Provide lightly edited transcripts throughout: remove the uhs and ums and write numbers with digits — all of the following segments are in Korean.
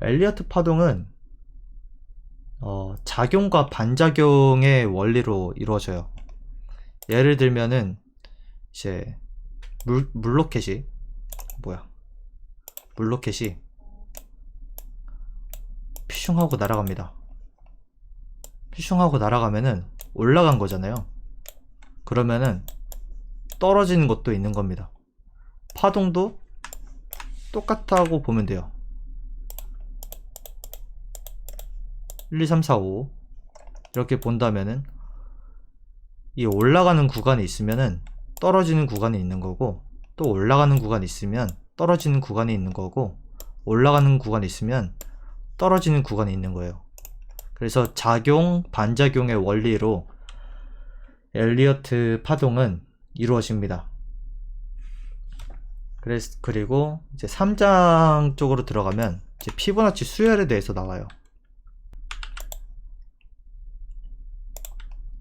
엘리어트 파동은 작용과 반작용의 원리로 이루어져요. 예를 들면은 이제 물로켓이 물로켓이 퓨슝하고 날아갑니다. 퓨슝하고 날아가면은 올라간 거잖아요. 그러면은 떨어지는 것도 있는 겁니다. 파동도 똑같다고 보면 돼요. 1, 2, 3, 4, 5 이렇게 본다면은 이 올라가는 구간이 있으면은 떨어지는 구간이 있는 거고, 또 올라가는 구간이 있으면 떨어지는 구간이 있는 거고, 올라가는 구간이 있으면 떨어지는 구간이 있는 거예요. 그래서 작용, 반작용의 원리로 엘리어트 파동은 이루어집니다. 그리고 이제 3장 쪽으로 들어가면 이제 피보나치 수열에 대해서 나와요.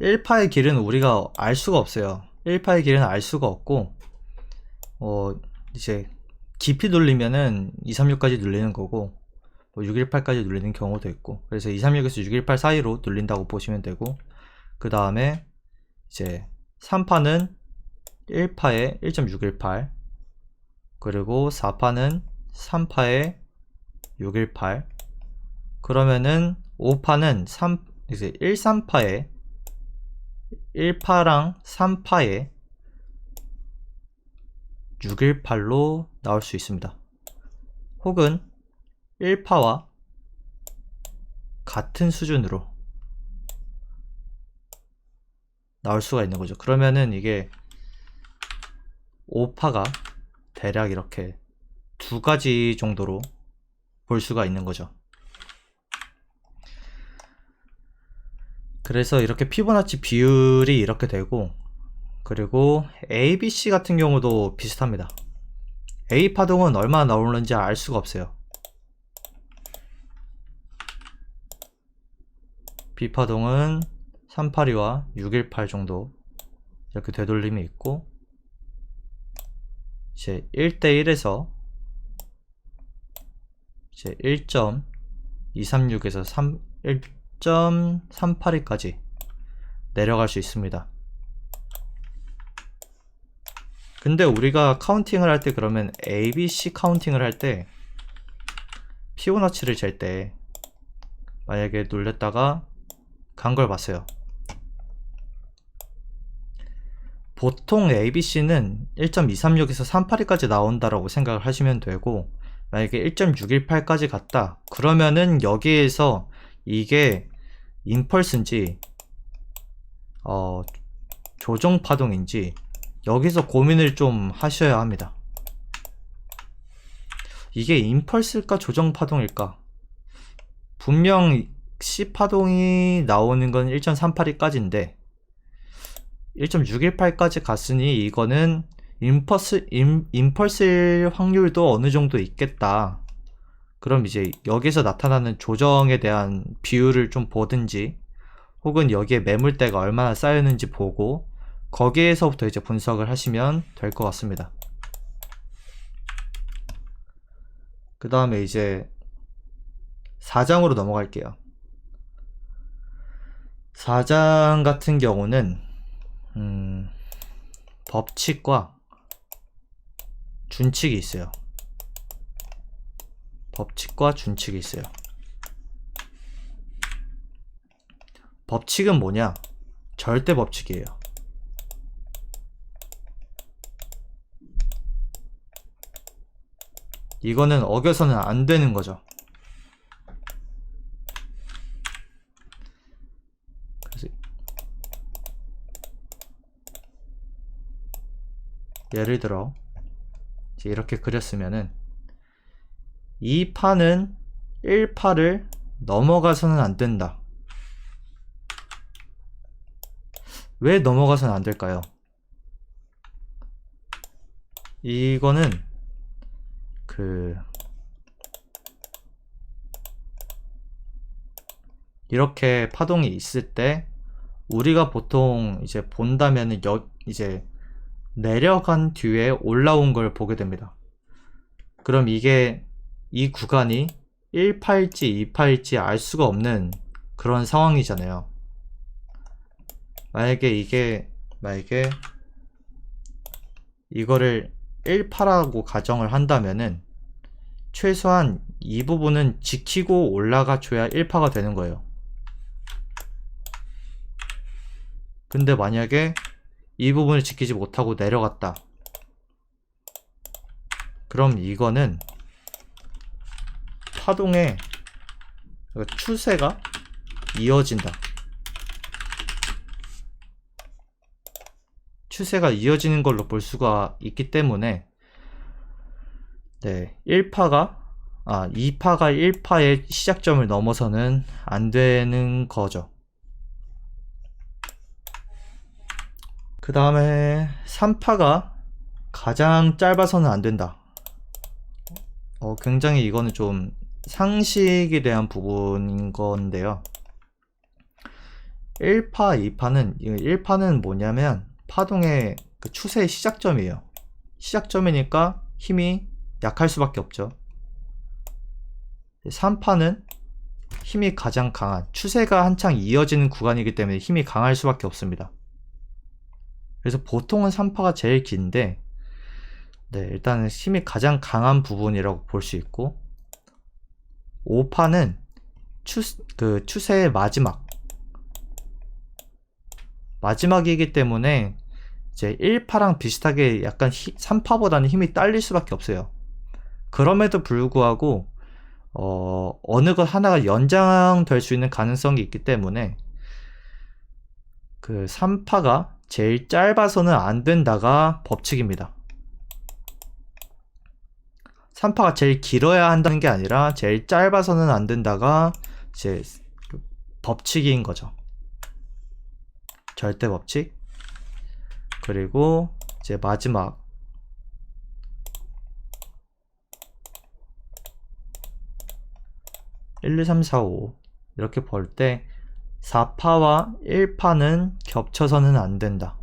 1파의 길은 우리가 알 수가 없어요. 1파의 길은 알 수가 없고, 이제 깊이 눌리면은 236까지 눌리는 거고, 618까지 눌리는 경우도 있고, 그래서 236에서 618 사이로 눌린다고 보시면 되고, 그 다음에 이제 3파는 1파에 1.618, 그리고 4파는 3파에 618, 그러면은 5파는 13파에 1파랑 3파에 618로 나올 수 있습니다. 혹은 1파와 같은 수준으로 나올 수가 있는 거죠. 그러면은 이게 5파가 대략 이렇게 두 가지 정도로 볼 수가 있는 거죠. 그래서 이렇게 피보나치 비율이 이렇게 되고, 그리고 ABC 같은 경우도 비슷합니다. A 파동은 얼마나 나오는지 알 수가 없어요. B 파동은 382와 618 정도 이렇게 되돌림이 있고, 이제 1대1에서 이제 1.236에서 1.382까지 내려갈 수 있습니다. 근데 우리가 카운팅을 할 때, 그러면 ABC 카운팅을 할 때 피보나치를 잴 때 만약에 눌렸다가 간 걸 봤어요. 보통 ABC는 1.236에서 382까지 나온다라고 생각을 하시면 되고, 만약에 1.618까지 갔다 그러면은 여기에서 이게 임펄스인지 조정 파동인지 여기서 고민을 좀 하셔야 합니다. 이게 임펄스일까 조정 파동일까? 분명 C 파동이 나오는 건 1.382까지인데 1.618까지 갔으니 이거는 임펄스일 확률도 어느 정도 있겠다. 그럼 이제 여기서 나타나는 조정에 대한 비율을 좀 보든지, 혹은 여기에 매물대가 얼마나 쌓였는지 보고 거기에서부터 이제 분석을 하시면 될 것 같습니다. 그 다음에 이제 4장으로 넘어갈게요. 4장 같은 경우는 법칙과 준칙이 있어요. 법칙과 준칙이 있어요. 법칙은 뭐냐? 절대 법칙이에요. 이거는 어겨서는 안 되는 거죠. 그래서 예를 들어 이제 이렇게 그렸으면은 이 파는 1파를 넘어가서는 안 된다. 왜 넘어가서는 안 될까요? 이거는 이렇게 파동이 있을 때 우리가 보통 이제 본다면은 이제 내려간 뒤에 올라온 걸 보게 됩니다. 그럼 이게 이 구간이 1파일지 2파일지 알 수가 없는 그런 상황이잖아요. 만약에 이거를 1파라고 가정을 한다면은 최소한 이 부분은 지키고 올라가 줘야 1파가 되는 거예요. 근데 만약에 이 부분을 지키지 못하고 내려갔다. 그럼 이거는 파동의 추세가 이어진다. 추세가 이어지는 걸로 볼 수가 있기 때문에 2파가 1파의 시작점을 넘어서는 안 되는 거죠. 그 다음에 3파가 가장 짧아서는 안 된다. 굉장히 이거는 좀 상식에 대한 부분인 건데요. 1파, 1파는 뭐냐면 파동의 그 추세의 시작점이에요. 시작점이니까 힘이 약할 수밖에 없죠. 3파는 힘이 가장 강한, 추세가 한창 이어지는 구간이기 때문에 힘이 강할 수밖에 없습니다. 그래서 보통은 3파가 제일 긴데 일단은 힘이 가장 강한 부분이라고 볼 수 있고, 5파는 추세의 마지막이기 때문에 이제 1파랑 비슷하게 약간 3파보다는 힘이 딸릴 수밖에 없어요. 그럼에도 불구하고 어느 것 하나가 연장될 수 있는 가능성이 있기 때문에 그 3파가 제일 짧아서는 안 된다가 법칙입니다. 3파가 제일 길어야 한다는 게 아니라 제일 짧아서는 안 된다가 이제 법칙인 거죠. 절대 법칙. 그리고 이제 마지막 1, 2, 3, 4, 5 이렇게 볼 때 4파와 1파는 겹쳐서는 안 된다.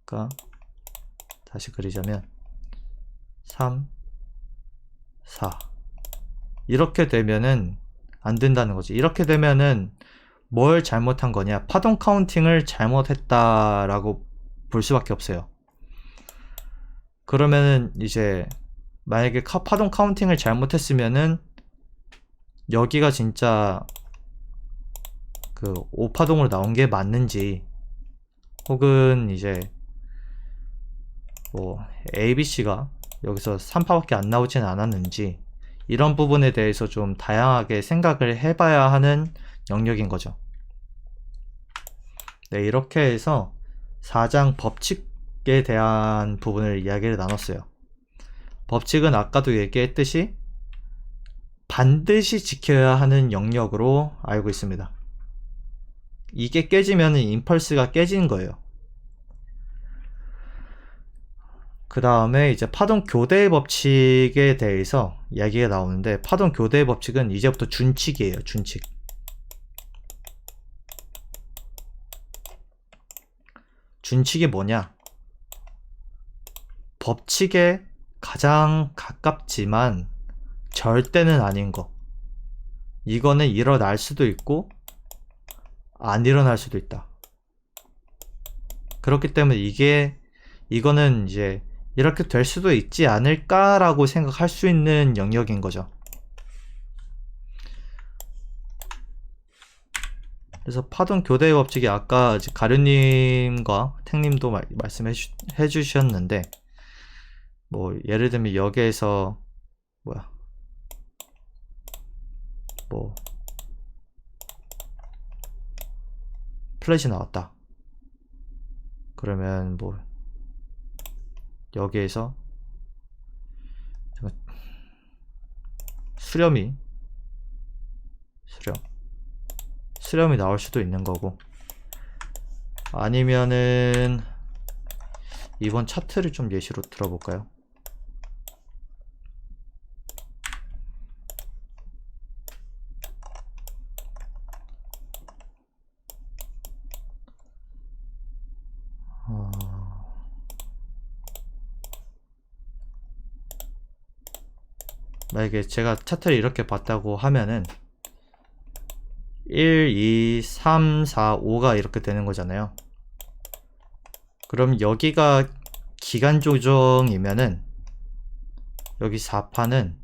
그러니까 다시 그리자면 3, 4 이렇게 되면은 안 된다는 거지. 이렇게 되면은 뭘 잘못한 거냐? 파동 카운팅을 잘못했다라고 볼 수밖에 없어요. 그러면은 이제 만약에 파동 카운팅을 잘못했으면은 여기가 진짜 그 5파동으로 나온 게 맞는지, 혹은 이제 뭐 ABC가 여기서 3파밖에 안 나오진 않았는지, 이런 부분에 대해서 좀 다양하게 생각을 해봐야 하는 영역인 거죠. 이렇게 해서 4장 법칙에 대한 부분을 이야기를 나눴어요. 법칙은 아까도 얘기했듯이 반드시 지켜야 하는 영역으로 알고 있습니다. 이게 깨지면 임펄스가 깨지는 거예요. 그 다음에 이제 파동 교대의 법칙에 대해서 이야기가 나오는데, 파동 교대의 법칙은 이제부터 준칙이에요. 준칙. 준칙이 뭐냐? 법칙에 가장 가깝지만 절대는 아닌 거. 이거는 일어날 수도 있고 안 일어날 수도 있다. 그렇기 때문에 이거는 이제 이렇게 될 수도 있지 않을까라고 생각할 수 있는 영역인 거죠. 그래서 파동 교대의 법칙이 아까 가류님과 탱님도 말씀해 주셨는데, 뭐 예를 들면 여기에서 뭐 플랫이 나왔다. 그러면 뭐 여기에서 수렴이 나올 수도 있는 거고, 아니면은 이번 차트를 좀 예시로 들어볼까요? 만약에 제가 차트를 이렇게 봤다고 하면은 1, 2, 3, 4, 5가 이렇게 되는 거잖아요. 그럼 여기가 기간 조정이면은 여기 4파는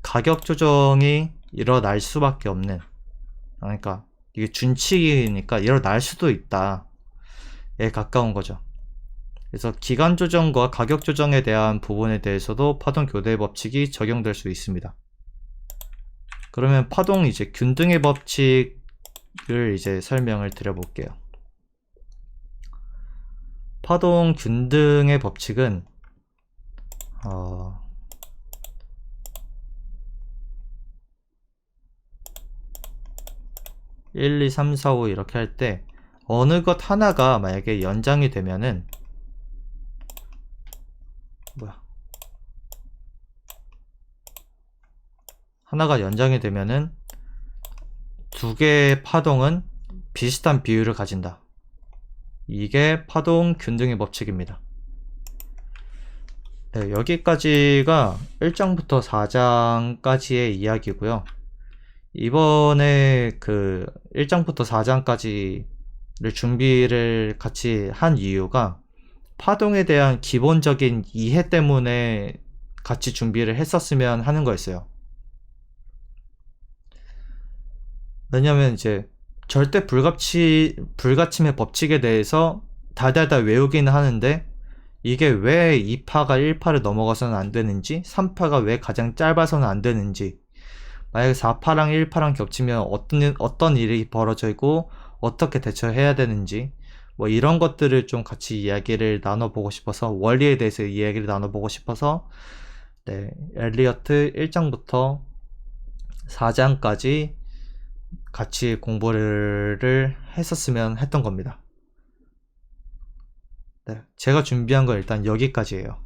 가격 조정이 일어날 수밖에 없는, 그러니까 이게 준칙이니까 일어날 수도 있다에 가까운 거죠. 그래서 기간 조정과 가격 조정에 대한 부분에 대해서도 파동 교대 법칙이 적용될 수 있습니다. 그러면 파동 이제 균등의 법칙을 이제 설명을 드려볼게요. 파동 균등의 법칙은 1, 2, 3, 4, 5 이렇게 할 때 어느 것 하나가 만약에 연장이 되면은 하나가 연장이 되면은 두 개의 파동은 비슷한 비율을 가진다. 이게 파동 균등의 법칙입니다. 네, 여기까지가 1장부터 4장까지의 이야기고요. 이번에 그 1장부터 4장까지를 준비를 같이 한 이유가 파동에 대한 기본적인 이해 때문에 같이 준비를 했었으면 하는 거였어요. 왜냐면 이제 절대 불가침의 법칙에 대해서 달달달 외우기는 하는데 이게 왜 2파가 1파를 넘어가서는 안 되는지, 3파가 왜 가장 짧아서는 안 되는지, 만약에 4파랑 1파랑 겹치면 어떤 일이 벌어지고 어떻게 대처해야 되는지, 뭐 이런 것들을 좀 같이 이야기를 나눠보고 싶어서, 원리에 대해서 이야기를 나눠보고 싶어서 네, 엘리어트 1장부터 4장까지 같이 공부를 했었으면 했던 겁니다. 네, 제가 준비한 건 일단 여기까지예요.